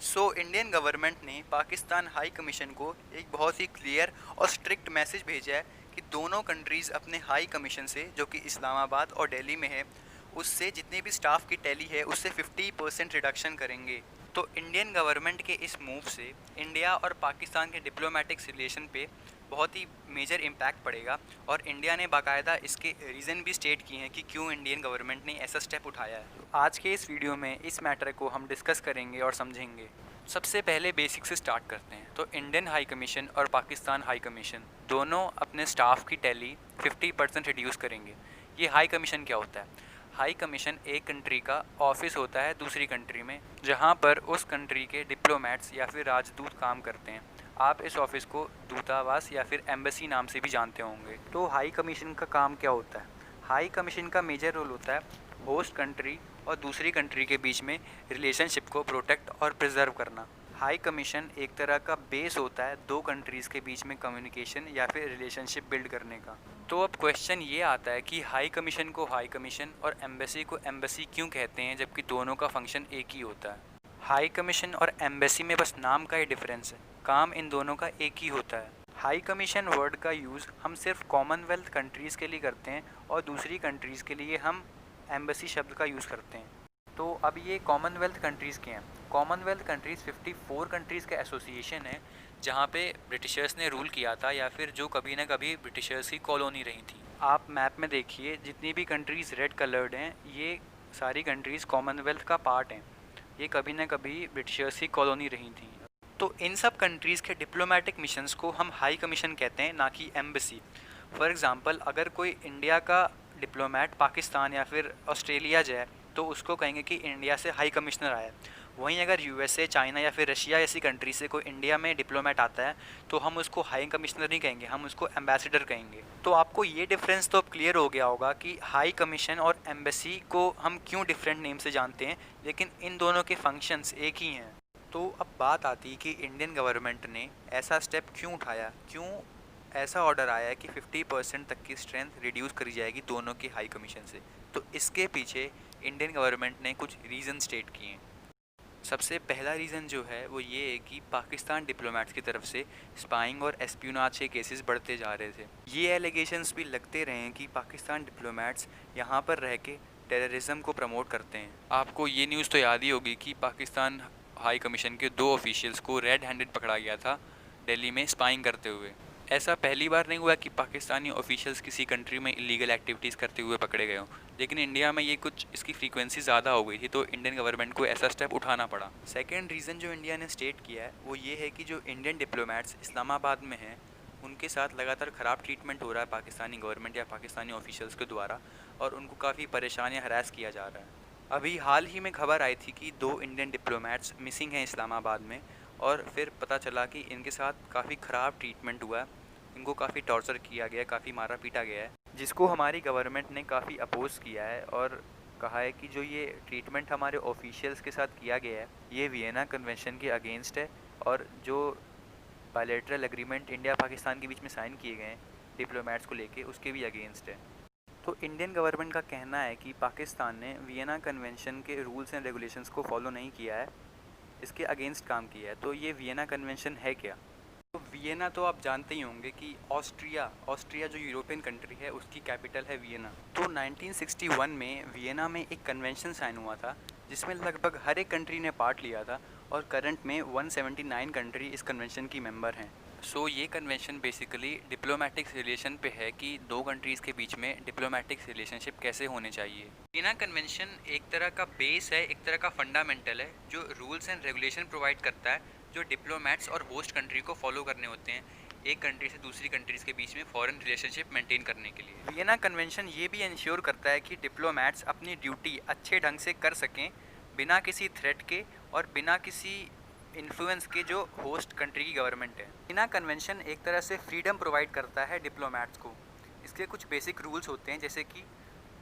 Indian government ने Pakistan high commission को एक बहुत ही क्लियर और स्ट्रिक्ट मैसेज भेजा है कि दोनों कंट्रीज़ अपने हाई कमीशन से, जो कि इस्लामाबाद और दिल्ली में है, उससे जितने भी स्टाफ की टैली है उससे 50% रिडक्शन करेंगे। तो इंडियन गवर्नमेंट के इस मूव से इंडिया और पाकिस्तान के डिप्लोमेटिक रिलेशन पे बहुत ही मेजर इम्पैक्ट पड़ेगा। और इंडिया ने बाकायदा इसके रीज़न भी स्टेट किए हैं कि क्यों इंडियन गवर्नमेंट ने ऐसा स्टेप उठाया है। तो आज के इस वीडियो में इस मैटर को हम डिस्कस करेंगे और समझेंगे। सबसे पहले बेसिक से स्टार्ट करते हैं। तो इंडियन हाई कमीशन और पाकिस्तान हाई कमीशन दोनों अपने स्टाफ की टैली 50% रिड्यूस करेंगे। ये हाई कमीशन क्या होता है? हाई कमीशन एक कंट्री का ऑफिस होता है दूसरी कंट्री में, जहाँ पर उस कंट्री के डिप्लोमेट्स या फिर राजदूत काम करते हैं। आप इस ऑफिस को दूतावास या फिर एम्बेसी नाम से भी जानते होंगे। तो हाई कमीशन का काम क्या होता है? हाई कमीशन का मेजर रोल होता है होस्ट कंट्री और दूसरी कंट्री के बीच में रिलेशनशिप को प्रोटेक्ट और प्रिजर्व करना। हाई कमीशन एक तरह का बेस होता है दो कंट्रीज़ के बीच में कम्युनिकेशन या फिर रिलेशनशिप बिल्ड करने का। तो अब क्वेश्चन ये आता है कि हाई कमीशन को हाई कमीशन और एम्बेसी को एम्बेसी क्यों कहते हैं, जबकि दोनों का फंक्शन एक ही होता है। हाई कमीशन और एम्बेसी में बस नाम का ही डिफरेंस है, काम इन दोनों का एक ही होता है। हाई कमीशन वर्ड का यूज़ हम सिर्फ कॉमनवेल्थ कंट्रीज़ के लिए करते हैं और दूसरी कंट्रीज़ के लिए हम एम्बेसी शब्द का यूज़ करते हैं। तो अब ये कॉमनवेल्थ कंट्रीज़ के हैं। कॉमनवेल्थ कंट्रीज़ 54 कंट्रीज़ का एसोसिएशन है, जहाँ पे ब्रिटिशर्स ने रूल किया था या फिर जो कभी ना कभी ब्रिटिशर्स की कॉलोनी रही थी। आप मैप में देखिए, जितनी भी कंट्रीज़ रेड कलर्ड हैं ये सारी कंट्रीज़ कॉमनवेल्थ का पार्ट हैं। ये कभी ना कभी ब्रिटिशर्स की कॉलोनी रही थी। तो इन सब कंट्रीज़ के डिप्लोमेटिक मिशंस को हम हाई कमीशन कहते हैं, ना कि एम्बेसी। फॉर एग्ज़ाम्पल, अगर कोई इंडिया का डिप्लोमेट पाकिस्तान या फिर ऑस्ट्रेलिया जाए तो उसको कहेंगे कि इंडिया से हाई कमिश्नर आया। वहीं अगर यूएसए, चाइना या फिर रशिया जैसी कंट्री से कोई इंडिया में डिप्लोमेट आता है तो हम उसको हाई कमिश्नर नहीं कहेंगे, हम उसको एम्बेसडर कहेंगे। तो आपको ये डिफरेंस तो अब क्लियर हो गया होगा कि हाई कमीशन और एम्बेसी को हम क्यों डिफरेंट नेम से जानते हैं, लेकिन इन दोनों के फंक्शंस एक ही हैं। तो अब बात आती है कि इंडियन गवर्नमेंट ने ऐसा स्टेप क्यों उठाया, क्यों ऐसा ऑर्डर आया है कि 50% तक की स्ट्रेंथ रिड्यूस करी जाएगी दोनों के हाई कमीशन से। तो इसके पीछे इंडियन गवर्नमेंट ने कुछ रीज़न स्टेट किए हैं। सबसे पहला रीज़न जो है वो ये है कि पाकिस्तान डिप्लोमेट्स की तरफ से स्पाइंग और एस्पियोनाज के केसेस बढ़ते जा रहे थे। ये एलिगेशंस भी लगते रहे हैं कि पाकिस्तान डिप्लोमेट्स यहाँ पर रह के टेररिज्म को प्रमोट करते हैं। आपको ये न्यूज़ तो याद ही होगी कि पाकिस्तान हाई कमीशन के 2 ऑफिशियल्स को रेड हैंडेड पकड़ा गया था दिल्ली में स्पाइंग करते हुए। ऐसा पहली बार नहीं हुआ कि पाकिस्तानी ऑफिशियल्स किसी कंट्री में इलीगल एक्टिविटीज़ करते हुए पकड़े गए हों, लेकिन इंडिया में ये कुछ इसकी फ्रीक्वेंसी ज़्यादा हो गई थी, तो इंडियन गवर्नमेंट को ऐसा स्टेप उठाना पड़ा। सेकेंड रीज़न जो इंडिया ने स्टेट किया है वो ये है कि जो इंडियन डिप्लोमेट्स इस्लामाबाद में हैं उनके साथ लगातार ख़राब ट्रीटमेंट हो रहा है पाकिस्तानी गवर्नमेंट या पाकिस्तानी ऑफिशियल्स के द्वारा, और उनको काफ़ी परेशान या हरास किया जा रहा है। अभी हाल ही में खबर आई थी कि 2 इंडियन डिप्लोमेट्स मिसिंग हैं इस्लामाबाद में, और फिर पता चला कि इनके साथ काफ़ी ख़राब ट्रीटमेंट हुआ है, इनको काफ़ी टॉर्चर किया गया है, काफ़ी मारा पीटा गया है, जिसको हमारी गवर्नमेंट ने काफ़ी अपोज़ किया है और कहा है कि जो ये ट्रीटमेंट हमारे ऑफिशियल्स के साथ किया गया है ये वियना कन्वेंशन के अगेंस्ट है, और जो बायलैटरल एग्रीमेंट इंडिया पाकिस्तान के बीच में साइन किए गए हैं डिप्लोमेट्स को लेके उसके भी अगेंस्ट है। तो इंडियन गवर्नमेंट का कहना है कि पाकिस्तान ने वियना कन्वेंशन के रूल्स एंड रेगुलेशंस को फॉलो नहीं किया है, इसके अगेंस्ट काम किया है। तो ये वियना कन्वेंशन है क्या? तो वियना तो आप जानते ही होंगे कि ऑस्ट्रिया जो यूरोपियन कंट्री है उसकी कैपिटल है वियना। तो 1961 में वियना में एक कन्वेंशन साइन हुआ था जिसमें लगभग हर एक कंट्री ने पार्ट लिया था, और करंट में 179 कंट्री इस कन्वेंशन की मेंबर हैं। ये कन्वेंशन बेसिकली डिप्लोमेटिक रिलेशन पे है कि दो कंट्रीज़ के बीच में डिप्लोमेटिक रिलेशनशिप कैसे होने चाहिए। वियना कन्वेंशन एक तरह का बेस है, एक तरह का फंडामेंटल है जो रूल्स एंड रेगुलेशन प्रोवाइड करता है जो डिप्लोमेट्स और होस्ट कंट्री को फॉलो करने होते हैं एक कंट्री से दूसरी कंट्रीज़ के बीच में फॉरेन रिलेशनशिप मेंटेन करने के लिए। वियना कन्वेंशन ये भी इंश्योर करता है कि डिप्लोमेट्स अपनी ड्यूटी अच्छे ढंग से कर सकें बिना किसी थ्रेट के और बिना किसी इन्फ्लुएंस के जो होस्ट कंट्री की गवर्नमेंट है। वियना कन्वेंशन एक तरह से फ्रीडम प्रोवाइड करता है डिप्लोमेट्स को। इसके कुछ बेसिक रूल्स होते हैं, जैसे कि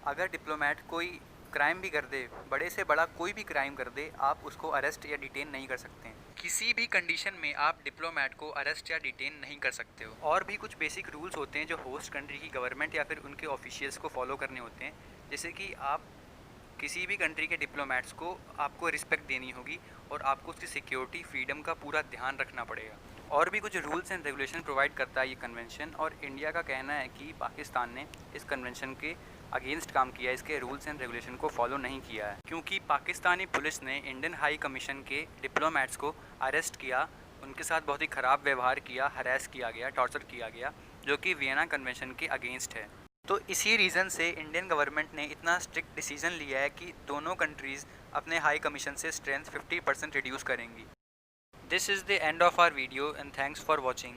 अगर डिप्लोमेट कोई क्राइम भी कर दे, बड़े से बड़ा कोई भी क्राइम कर दे, आप उसको अरेस्ट या डिटेन नहीं कर सकते हैं। किसी भी कंडीशन में आप डिप्लोमेट को अरेस्ट या डिटेन नहीं कर सकते हो। और भी कुछ बेसिक रूल्स होते हैं जो होस्ट कंट्री की गवर्नमेंट या फिर उनके ऑफिशियल्स को फॉलो करने होते हैं, जैसे कि आप किसी भी कंट्री के डिप्लोमेट्स को आपको रिस्पेक्ट देनी होगी और आपको उसकी सिक्योरिटी फ्रीडम का पूरा ध्यान रखना पड़ेगा। और भी कुछ रूल्स एंड रेगुलेशन प्रोवाइड करता है ये कन्वेंशन, और इंडिया का कहना है कि पाकिस्तान ने इस कन्वेंशन के अगेंस्ट काम किया, इसके रूल्स एंड रेगुलेशन को फॉलो नहीं किया है, क्योंकि पाकिस्तानी पुलिस ने इंडियन हाई कमीशन के डिप्लोमेट्स को अरेस्ट किया, उनके साथ बहुत ही ख़राब व्यवहार किया, हरास किया गया, टॉर्चर किया गया, जो कि वियना कन्वेंशन के अगेंस्ट है। तो इसी रीज़न से इंडियन गवर्नमेंट ने इतना स्ट्रिक्ट डिसीजन लिया है कि दोनों कंट्रीज़ अपने हाई कमीशन से स्ट्रेंथ 50% रिड्यूस करेंगी। This is the end of our video and thanks for watching.